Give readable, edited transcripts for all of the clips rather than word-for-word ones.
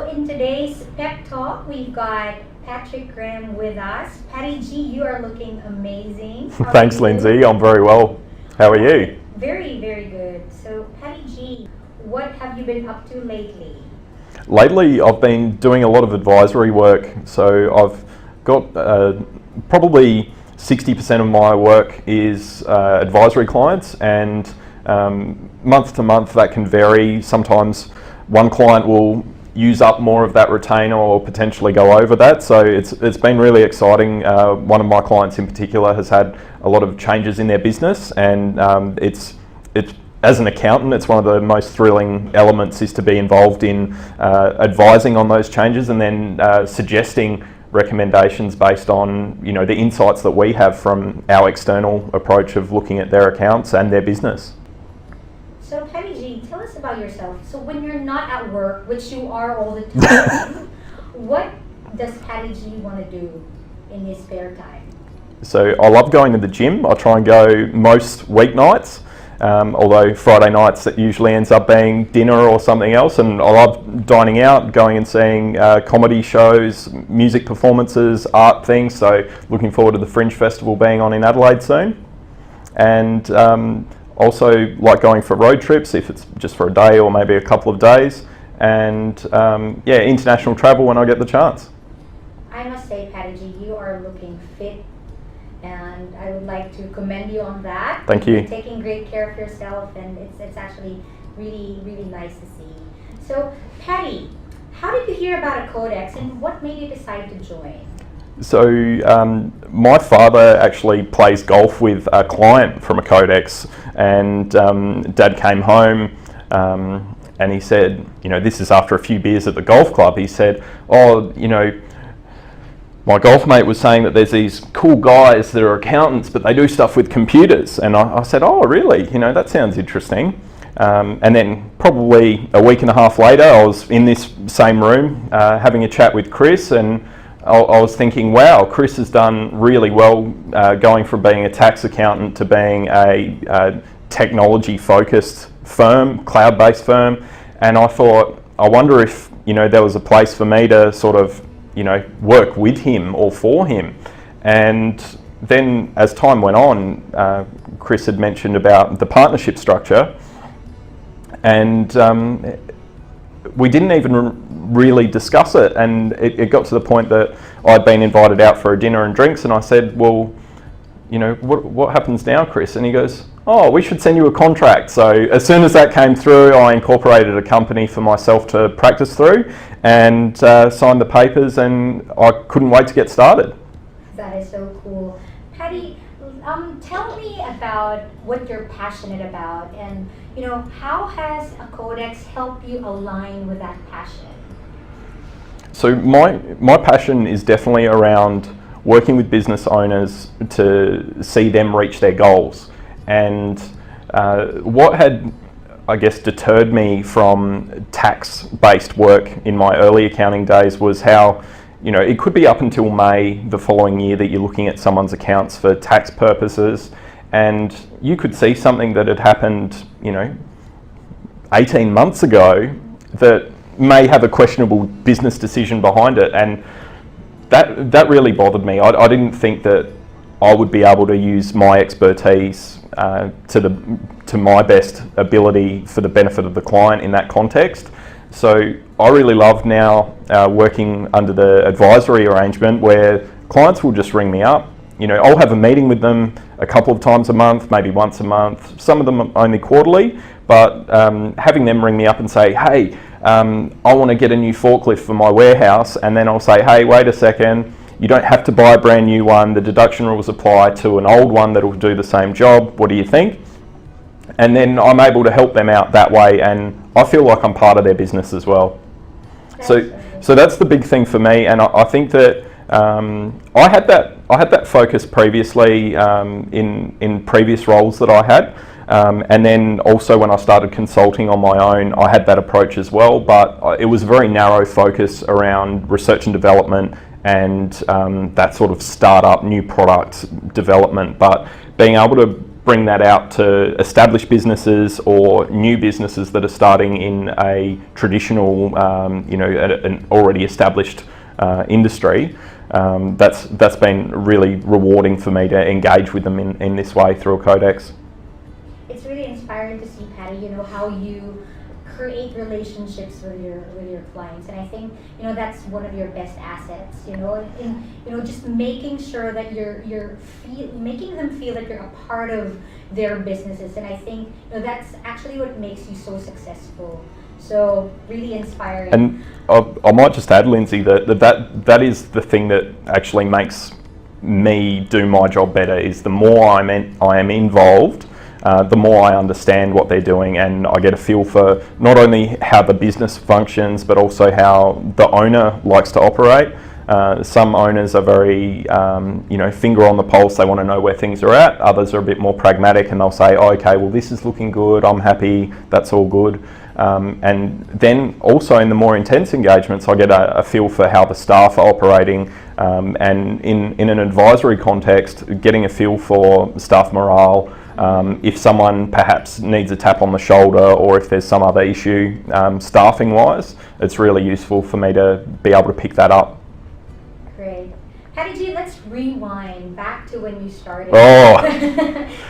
in today's pep talk, we've got Patrick Graham with us. Patty G, you are looking amazing. Thanks, Lindsay. I'm very well. How are you? Very, very good. So, Patty G, what have you been up to lately? Lately, I've been doing a lot of advisory work. So I've got probably 60% of my work is advisory clients, and month to month that can vary. Sometimes one client will use up more of that retainer or potentially go over that. So it's been really exciting. One of my clients in particular has had a lot of changes in their business, and it's as an accountant, it's one of the most thrilling elements is to be involved in advising on those changes and then suggesting recommendations based on the insights that we have from our external approach of looking at their accounts and their business. So Patty G, tell us about yourself. So when you're not at work, which you are all the time, what does Patty G want to do in his spare time? So I love going to the gym. I try and go most weeknights. Although Friday nights it usually ends up being dinner or something else, and I love dining out, going and seeing comedy shows, music performances, art things. So looking forward to the Fringe Festival being on in Adelaide soon, and also like going for road trips if it's just for a day or maybe a couple of days, and international travel when I get the chance. I must say, Patty G, you are looking fit, and I would like to commend you on that. Thank you. You're taking great care of yourself, and it's actually really, really nice to see. So, Patty, how did you hear about a Codex, and what made you decide to join? So my father actually plays golf with a client from a Codex, and Dad came home and he said, this is after a few beers at the golf club, he said, my golf mate was saying that there's these cool guys that are accountants, but they do stuff with computers. And I said, oh, really? That sounds interesting. And then probably a week and a half later, I was in this same room having a chat with Chris, and I was thinking, wow, Chris has done really well going from being a tax accountant to being a technology-focused firm, cloud-based firm. And I thought, I wonder if, there was a place for me to sort of work with him or for him. And then as time went on, Chris had mentioned about the partnership structure, and we didn't even really discuss it. And it got to the point that I'd been invited out for a dinner and drinks, and I said, well, what happens now, Chris? And he goes, oh, we should send you a contract. So as soon as that came through, I incorporated a company for myself to practice through and signed the papers, and I couldn't wait to get started. That is so cool. Patty, tell me about what you're passionate about, and how has a Codex helped you align with that passion? So my passion is definitely around working with business owners to see them reach their goals. And what had, I guess, deterred me from tax-based work in my early accounting days was how, it could be up until May the following year that you're looking at someone's accounts for tax purposes, and you could see something that had happened, 18 months ago that may have a questionable business decision behind it. And that really bothered me. I didn't think that I would be able to use my expertise to my best ability for the benefit of the client in that context. So I really love now working under the advisory arrangement where clients will just ring me up. I'll have a meeting with them a couple of times a month, maybe once a month, some of them only quarterly, but having them ring me up and say, hey, I want to get a new forklift for my warehouse, and then I'll say, hey, wait a second, you don't have to buy a brand new one. The deduction rules apply to an old one that will do the same job. What do you think? And then I'm able to help them out that way, and I feel like I'm part of their business as well. So that's the big thing for me, and I think that I had that focus previously in previous roles that I had. And then also when I started consulting on my own, I had that approach as well, but it was a very narrow focus around research and development and that sort of startup new product development. But being able to bring that out to established businesses or new businesses that are starting in a traditional, an already established industry. That's been really rewarding for me to engage with them in this way through a codex. It's really inspiring to see, Patty, how you create relationships with your clients, and I think that's one of your best assets. Just making sure that you're making them feel that you're a part of their businesses, and I think that's actually what makes you so successful. So really inspiring. And I might just add, Lindsay, that is the thing that actually makes me do my job better. Is the more I am involved, the more I understand what they're doing, and I get a feel for not only how the business functions, but also how the owner likes to operate. Some owners are very, finger on the pulse. They want to know where things are at. Others are a bit more pragmatic, and they'll say, oh, okay, well, this is looking good. I'm happy. That's all good. And then also in the more intense engagements, I get a feel for how the staff are operating. And in an advisory context, getting a feel for staff morale. If someone perhaps needs a tap on the shoulder, or if there's some other issue staffing wise, it's really useful for me to be able to pick that up. Great. Patty G, let's rewind back to when you started. Oh.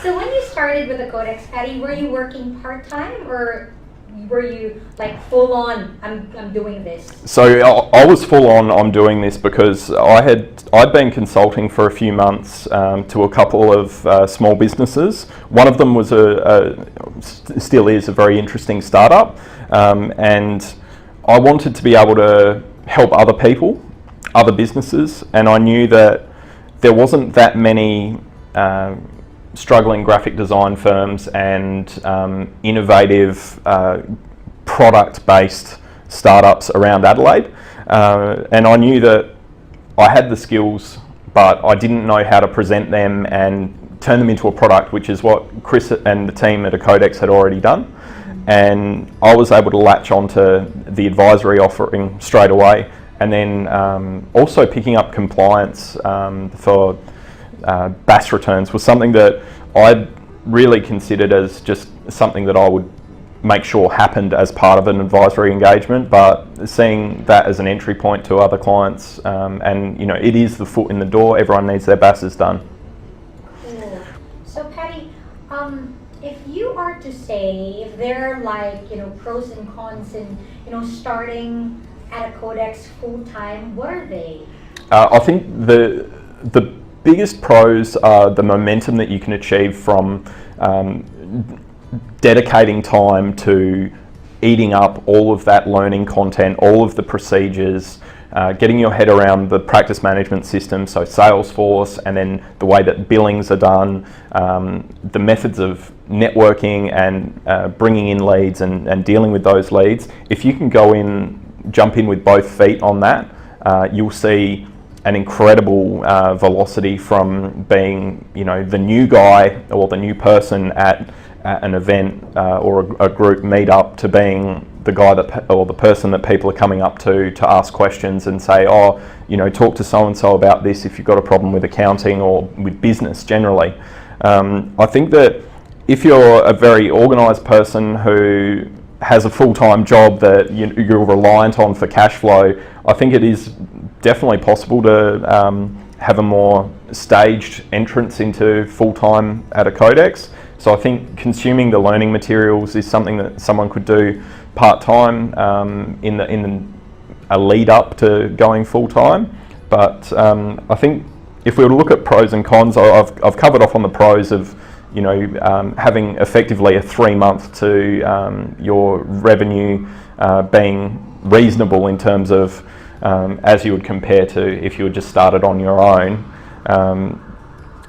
So when you started with the Codex, Patty, were you working part-time, or were you like full on, I'm doing this? So I was full on, I'm doing this, because I'd been consulting for a few months to a couple of small businesses. One of them was still is a very interesting startup, and I wanted to be able to help other people, other businesses, and I knew that there wasn't that many struggling graphic design firms and innovative product-based startups around Adelaide, and I knew that I had the skills, but I didn't know how to present them and turn them into a product, which is what Chris and the team at Codex had already done. And I was able to latch onto the advisory offering straight away, and then also picking up compliance for BAS returns was something that I'd really considered as just something that I would make sure happened as part of an advisory engagement, but seeing that as an entry point to other clients, and it is the foot in the door. Everyone needs their BASs done. Cool. So Patty, if you are to say, if there are pros and cons in starting at a Codex full time, what are they? I think the biggest pros are the momentum that you can achieve from dedicating time to eating up all of that learning content, all of the procedures, getting your head around the practice management system, so Salesforce, and then the way that billings are done, the methods of networking and bringing in leads and dealing with those leads. If you can jump in with both feet on that, you'll see an incredible velocity from being, the new guy or the new person at an event or a group meetup to being the guy or the person that people are coming up to ask questions and say, talk to so-and-so about this if you've got a problem with accounting or with business generally. I think that if you're a very organised person who has a full-time job that you're reliant on for cash flow, I think it is definitely possible to have a more staged entrance into full-time at a Codex. So I think consuming the learning materials is something that someone could do part-time in a lead up to going full-time. But I think if we were to look at pros and cons, I've covered off on the pros of having effectively a 3-month to your revenue being reasonable in terms of as you would compare to if you had just started on your own.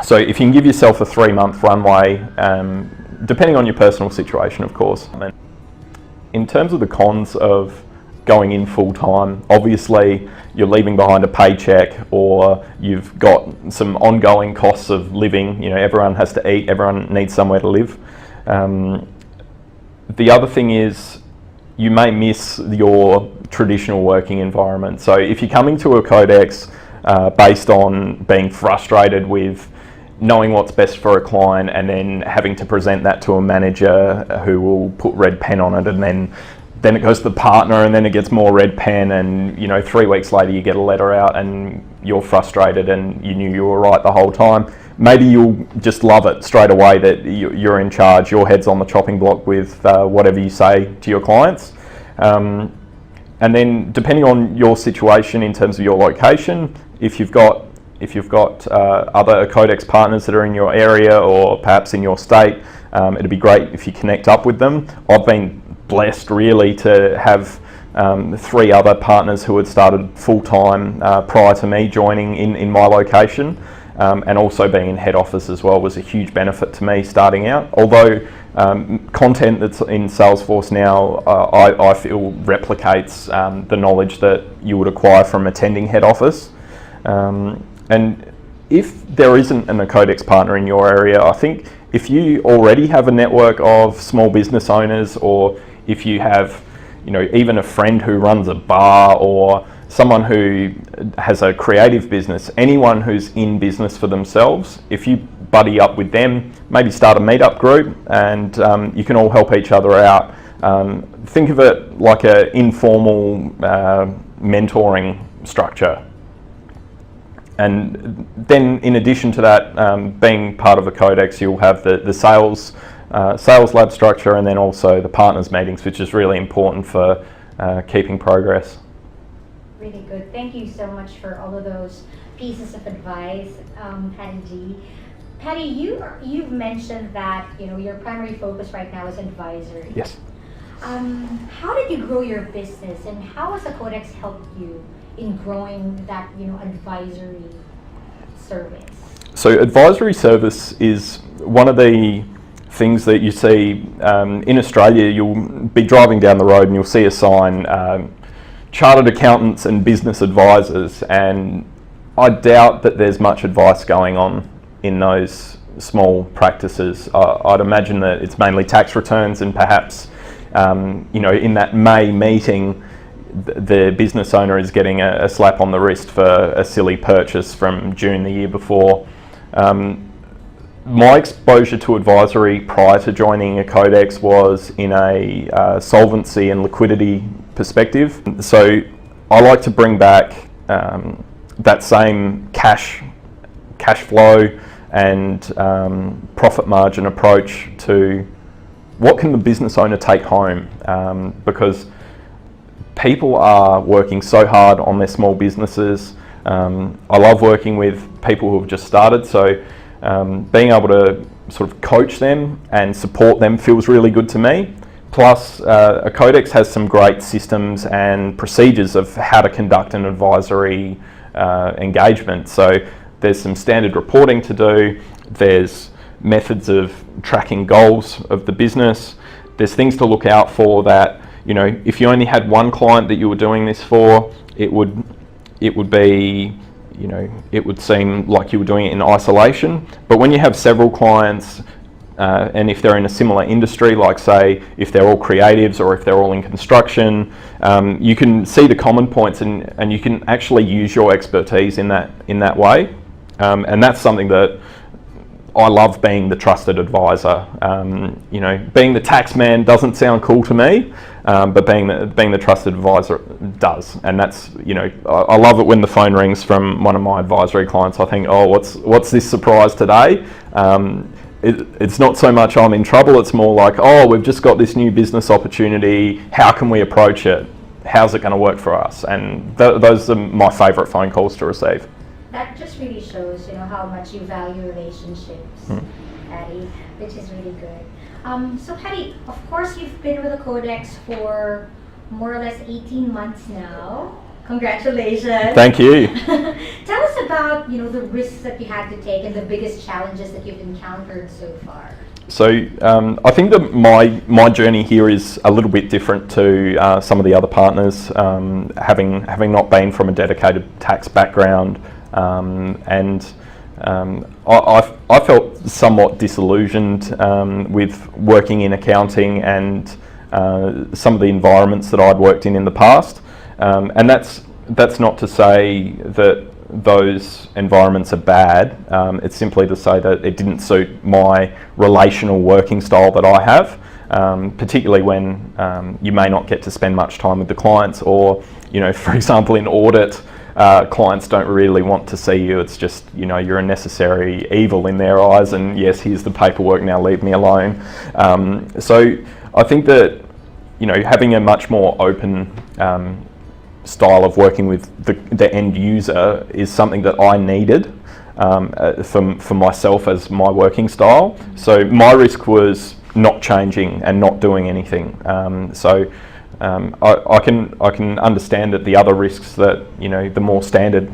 So if you can give yourself a 3-month runway, depending on your personal situation, of course. In terms of the cons of going in full-time, obviously you're leaving behind a paycheck, or you've got some ongoing costs of living. Everyone has to eat, everyone needs somewhere to live. The other thing is you may miss your traditional working environment. So if you're coming to a Codex based on being frustrated with knowing what's best for a client and then having to present that to a manager who will put red pen on it, and then it goes to the partner, and then it gets more red pen, and 3 weeks later you get a letter out and you're frustrated and you knew you were right the whole time. Maybe you'll just love it straight away that you're in charge, your head's on the chopping block with whatever you say to your clients. And then depending on your situation in terms of your location, if you've got other Codex partners that are in your area or perhaps in your state, it'd be great if you connect up with them. I've been blessed really to have 3 other partners who had started full-time prior to me joining in my location, and also being in head office as well was a huge benefit to me starting out. Although content that's in Salesforce now, I feel replicates the knowledge that you would acquire from attending head office. And if there isn't an Codex partner in your area, I think if you already have a network of small business owners, or if you have, even a friend who runs a bar, or someone who has a creative business, anyone who's in business for themselves, if you buddy up with them, maybe start a meetup group, and you can all help each other out. Think of it like an informal mentoring structure. And then in addition to that, being part of a Codex, you'll have the sales lab structure, and then also the partners meetings, which is really important for keeping progress. Really good. Thank you so much for all of those pieces of advice, Patty G. Patty, you've mentioned that your primary focus right now is advisory. Yes. How did you grow your business, and how has the Codex helped you in growing that advisory service? So advisory service is one of the things that you see in Australia. You'll be driving down the road and you'll see a sign, chartered accountants and business advisors, and I doubt that there's much advice going on in those small practices. I'd imagine that it's mainly tax returns, and perhaps in that May meeting the business owner is getting a slap on the wrist for a silly purchase from June the year before. My exposure to advisory prior to joining a Codex was in a solvency and liquidity perspective. So I like to bring back that same cash flow and profit margin approach to what can the business owner take home, because people are working so hard on their small businesses. I love working with people who have just started, so being able to sort of coach them and support them feels really good to me. Plus, a Codex has some great systems and procedures of how to conduct an advisory engagement. So there's some standard reporting to do, there's methods of tracking goals of the business, there's things to look out for that, if you only had one client that you were doing this for, it would be, it would seem like you were doing it in isolation. But when you have several clients, and if they're in a similar industry, like say if they're all creatives or if they're all in construction, you can see the common points, and you can actually use your expertise in that way. And that's something that I love, being the trusted advisor. Being the tax man doesn't sound cool to me, but being the trusted advisor does. And that's, I love it when the phone rings from one of my advisory clients. I think, oh, what's this surprise today? It's not so much I'm in trouble, it's more like, oh, we've just got this new business opportunity, how can we approach it? How's it going to work for us? And those are my favourite phone calls to receive. That just really shows, how much you value relationships, Patty, which is really good. So Patty, of course you've been with the Codex for more or less 18 months now. Congratulations. Thank you. Tell us about, the risks that you had to take and the biggest challenges that you've encountered so far. So I think that my journey here is a little bit different to some of the other partners, having not been from a dedicated tax background, and I felt somewhat disillusioned with working in accounting and some of the environments that I'd worked in the past. And that's not to say that those environments are bad. It's simply to say that it didn't suit my relational working style that I have, particularly when you may not get to spend much time with the clients, or, for example, in audit, clients don't really want to see you. It's just, you're a necessary evil in their eyes, and yes, here's the paperwork, now leave me alone. So I think that, having a much more open style of working with the end user is something that I needed for myself as my working style. So my risk was not changing and not doing anything. I can understand that the other risks, that the more standard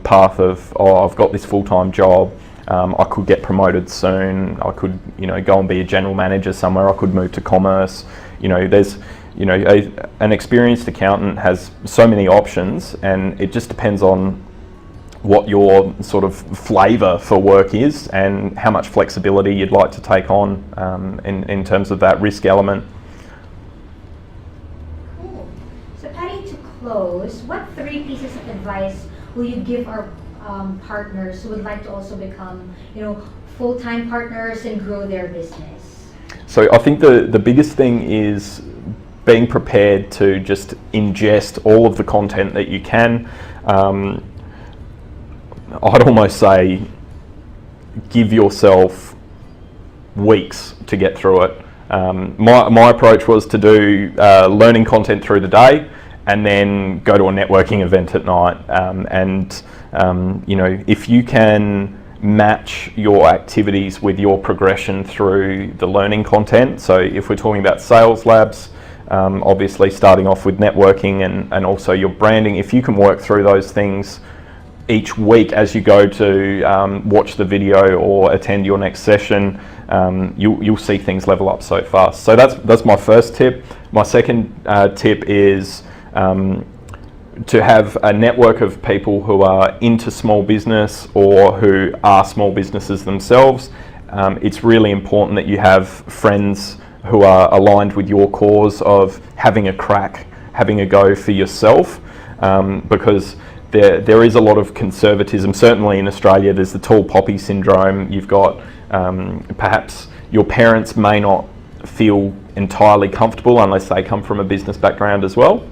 path of, I've got this full-time job, I could get promoted soon, I could go and be a general manager somewhere, I could move to commerce. There's an experienced accountant has so many options, and it just depends on what your sort of flavour for work is and how much flexibility you'd like to take on in terms of that risk element. Cool. So Patty, to close, what 3 pieces of advice will you give our partners who would like to also become, full-time partners and grow their business? So I think the biggest thing is being prepared to just ingest all of the content that you can. I'd almost say give yourself weeks to get through it. My approach was to do learning content through the day and then go to a networking event at night. If you can match your activities with your progression through the learning content. So if we're talking about sales labs, obviously starting off with networking and also your branding, if you can work through those things each week as you go to watch the video or attend your next session, you'll see things level up so fast. So that's my first tip. My second tip is to have a network of people who are into small business or who are small businesses themselves. It's really important that you have friends who are aligned with your cause of having a crack, having a go for yourself, because there is a lot of conservatism. Certainly in Australia, there's the tall poppy syndrome. You've got perhaps your parents may not feel entirely comfortable unless they come from a business background as well.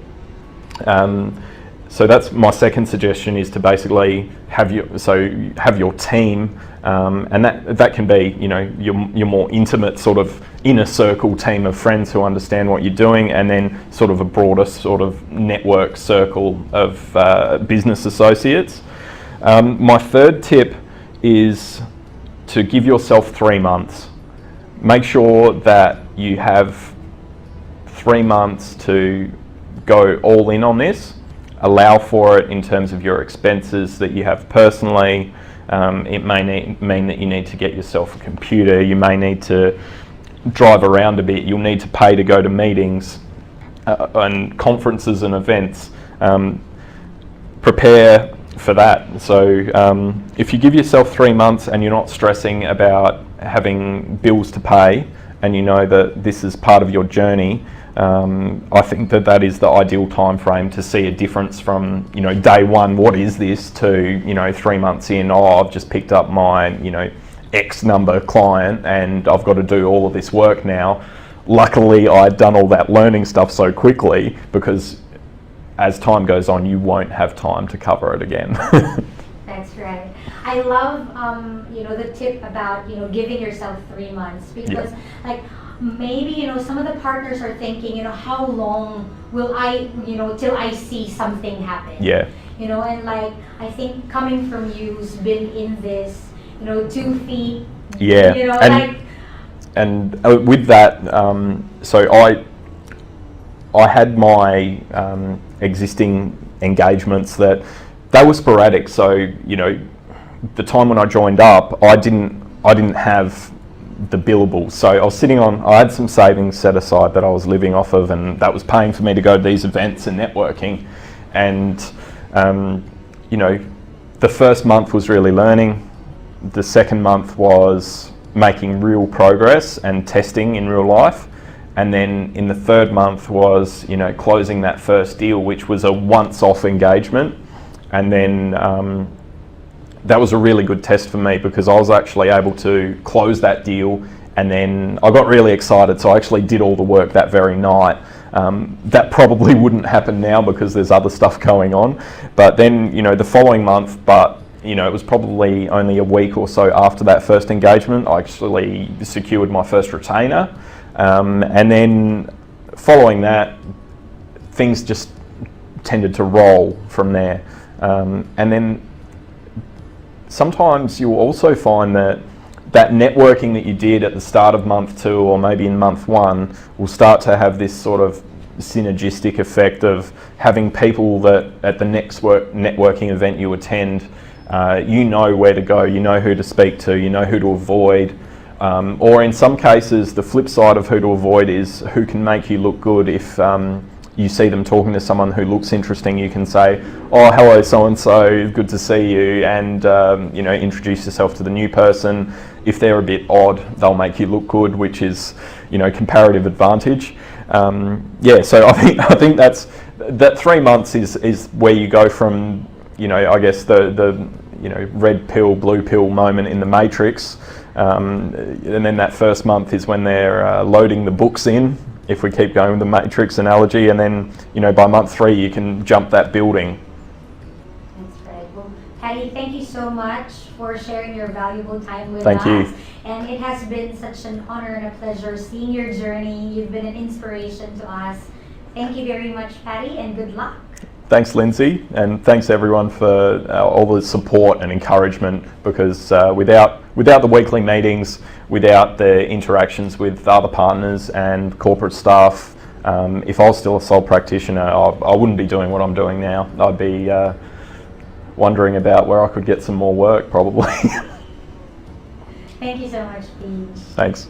So that's my second suggestion, is to basically have your team, and that can be your more intimate sort of inner circle team of friends who understand what you're doing, and then sort of a broader sort of network circle of business associates. My third tip is to give yourself 3 months. Make sure that you have 3 months to go all in on this. Allow for it in terms of your expenses that you have personally. It may mean that you need to get yourself a computer. You may need to drive around a bit. You'll need to pay to go to meetings and conferences and events. Prepare for that. So if you give yourself 3 months and you're not stressing about having bills to pay, and you know that this is part of your journey, I think that is the ideal time frame to see a difference from day one, what is this, to 3 months in, I've just picked up my X number client and I've got to do all of this work now. Luckily I'd done all that learning stuff so quickly, because as time goes on you won't have time to cover it again. That's right. I love the tip about giving yourself 3 months, because maybe some of the partners are thinking, how long will I till I see something happen. Yeah. And I think coming from you, who's been in this 2 feet. Yeah. And with that, so I had my existing engagements that they were sporadic. So the time when I joined up, I didn't have the billables. So I had some savings set aside that I was living off of, and that was paying for me to go to these events and networking. And the first month was really learning. The second month was making real progress and testing in real life. And then in the third month was closing that first deal, which was a once-off engagement. And then that was a really good test for me, because I was actually able to close that deal, and then I got really excited, so I actually did all the work that very night. That probably wouldn't happen now because there's other stuff going on, but then, you know, the following month, but you know, it was probably only a week or so after that first engagement, I actually secured my first retainer, and then following that, things just tended to roll from there. And then sometimes you'll also find that networking that you did at the start of month 2 or maybe in month 1 will start to have this sort of synergistic effect of having people that at the next networking event you attend, you know where to go, you know who to speak to, you know who to avoid. Or in some cases, the flip side of who to avoid is who can make you look good. If you see them talking to someone who looks interesting, you can say, "Oh, hello, so-and-so, good to see you," and you know, introduce yourself to the new person. If they're a bit odd, they'll make you look good, which is, you know, comparative advantage. Yeah, so I think that 3 months is where you go from, you know, I guess the you know, red pill, blue pill moment in the Matrix, and then that first month is when they're loading the books in, if we keep going with the Matrix analogy, and then, you know, by month 3 you can jump that building. That's right. Well, Patty, thank you so much for sharing your valuable time with us. Thank you. And it has been such an honor and a pleasure seeing your journey. You've been an inspiration to us. Thank you very much, Patty, and good luck. Thanks, Lindsay, and thanks everyone for all the support and encouragement, because without the weekly meetings, without the interactions with other partners and corporate staff, if I was still a sole practitioner, I wouldn't be doing what I'm doing now. I'd be wondering about where I could get some more work, probably. Thank you so much, Pete. Thanks.